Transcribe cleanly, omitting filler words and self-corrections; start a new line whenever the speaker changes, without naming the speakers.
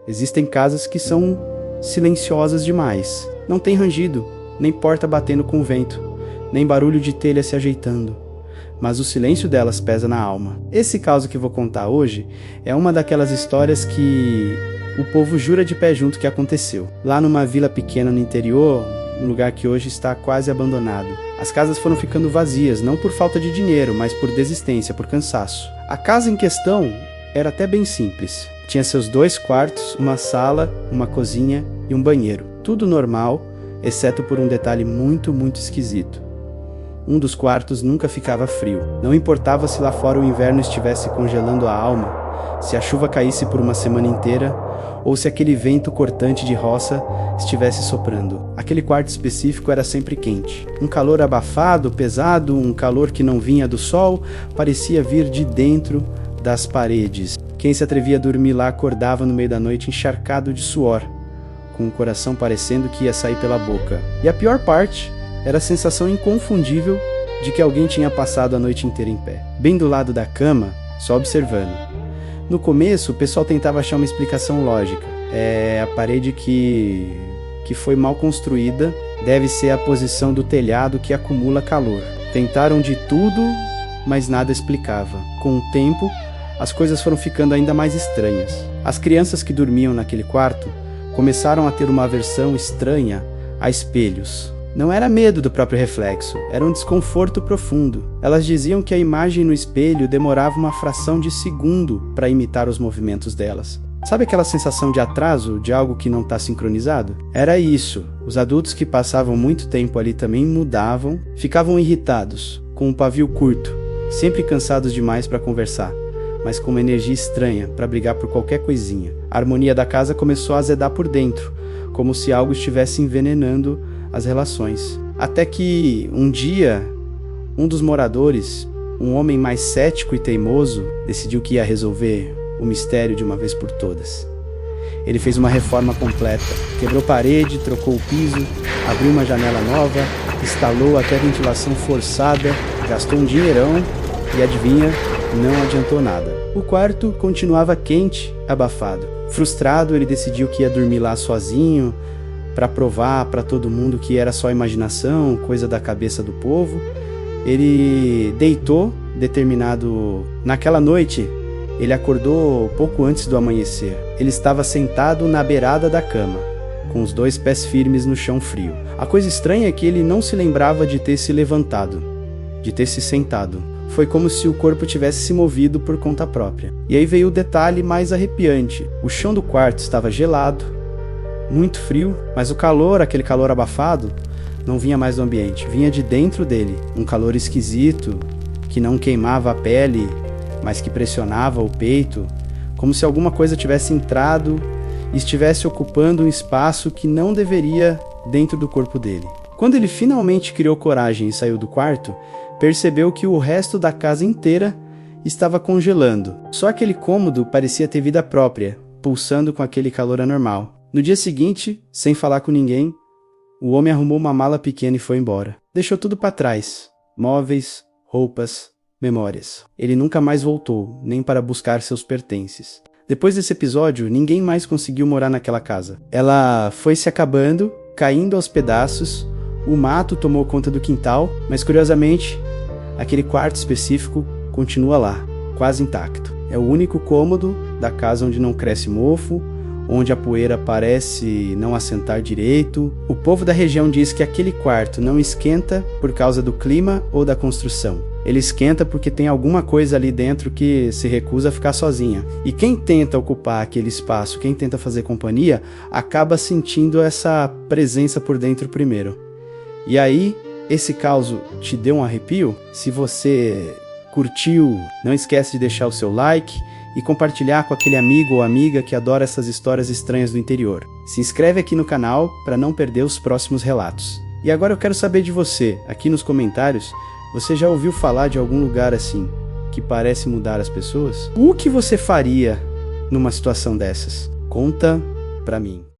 Existem casas que são silenciosas demais. Não tem rangido, nem porta batendo com o vento, nem barulho de telha se ajeitando. Mas o silêncio delas pesa na alma. Esse caso que vou contar hoje é uma daquelas histórias que o povo jura de pé junto que aconteceu. Lá numa vila pequena no interior, um lugar que hoje está quase abandonado. As casas foram ficando vazias, não por falta de dinheiro, mas por desistência, por cansaço. A casa em questão era até bem simples. Tinha seus 2 quartos, uma sala, uma cozinha e um banheiro. Tudo normal, exceto por um detalhe muito esquisito. Um dos quartos nunca ficava frio. Não importava se lá fora o inverno estivesse congelando a alma, se a chuva caísse por uma semana inteira, ou se aquele vento cortante de roça estivesse soprando. Aquele quarto específico era sempre quente. Um calor abafado, pesado, um calor que não vinha do sol, parecia vir de dentro das paredes. Quem se atrevia a dormir lá acordava no meio da noite encharcado de suor, com o coração parecendo que ia sair pela boca. E a pior parte era a sensação inconfundível de que alguém tinha passado a noite inteira em pé, bem do lado da cama, só observando. No começo, o pessoal tentava achar uma explicação lógica. A parede que foi mal construída deve ser a posição do telhado que acumula calor. Tentaram de tudo, mas nada explicava. Com o tempo, as coisas foram ficando ainda mais estranhas. As crianças que dormiam naquele quarto começaram a ter uma aversão estranha a espelhos. Não era medo do próprio reflexo, era um desconforto profundo. Elas diziam que a imagem no espelho demorava uma fração de segundo para imitar os movimentos delas. Sabe aquela sensação de atraso, de algo que não está sincronizado? Era isso. Os adultos que passavam muito tempo ali também mudavam, ficavam irritados, com um pavio curto, sempre cansados demais para conversar, mas com uma energia estranha para brigar por qualquer coisinha. A harmonia da casa começou a azedar por dentro, como se algo estivesse envenenando as relações. Até que, um dia, um dos moradores, um homem mais cético e teimoso, decidiu que ia resolver o mistério de uma vez por todas. Ele fez uma reforma completa, quebrou parede, trocou o piso, abriu uma janela nova, instalou até ventilação forçada, gastou um dinheirão e, adivinha, não adiantou nada. O quarto continuava quente, abafado. Frustrado, ele decidiu que ia dormir lá sozinho, para provar para todo mundo que era só imaginação, coisa da cabeça do povo. Ele deitou, determinado. Naquela noite, ele acordou pouco antes do amanhecer. Ele estava sentado na beirada da cama, com os 2 pés firmes no chão frio. A coisa estranha é que ele não se lembrava de ter se levantado, de ter se sentado. Foi como se o corpo tivesse se movido por conta própria. E aí veio o detalhe mais arrepiante. O chão do quarto estava gelado, muito frio, mas o calor, aquele calor abafado, não vinha mais do ambiente, vinha de dentro dele. Um calor esquisito, que não queimava a pele, mas que pressionava o peito, como se alguma coisa tivesse entrado e estivesse ocupando um espaço que não deveria dentro do corpo dele. Quando ele finalmente criou coragem e saiu do quarto, percebeu que o resto da casa inteira estava congelando. Só aquele cômodo parecia ter vida própria, pulsando com aquele calor anormal. No dia seguinte, sem falar com ninguém, o homem arrumou uma mala pequena e foi embora. Deixou tudo para trás: móveis, roupas, memórias. Ele nunca mais voltou, nem para buscar seus pertences. Depois desse episódio, ninguém mais conseguiu morar naquela casa. Ela foi se acabando, caindo aos pedaços, o mato tomou conta do quintal, mas curiosamente, aquele quarto específico continua lá, quase intacto. É o único cômodo da casa onde não cresce mofo, onde a poeira parece não assentar direito. O povo da região diz que aquele quarto não esquenta por causa do clima ou da construção. Ele esquenta porque tem alguma coisa ali dentro que se recusa a ficar sozinha. E quem tenta ocupar aquele espaço, quem tenta fazer companhia, acaba sentindo essa presença por dentro primeiro. E aí, esse caos te deu um arrepio? Se você curtiu, não esquece de deixar o seu like e compartilhar com aquele amigo ou amiga que adora essas histórias estranhas do interior. Se inscreve aqui no canal para não perder os próximos relatos. E agora eu quero saber de você, aqui nos comentários, você já ouviu falar de algum lugar assim, que parece mudar as pessoas? O que você faria numa situação dessas? Conta pra mim.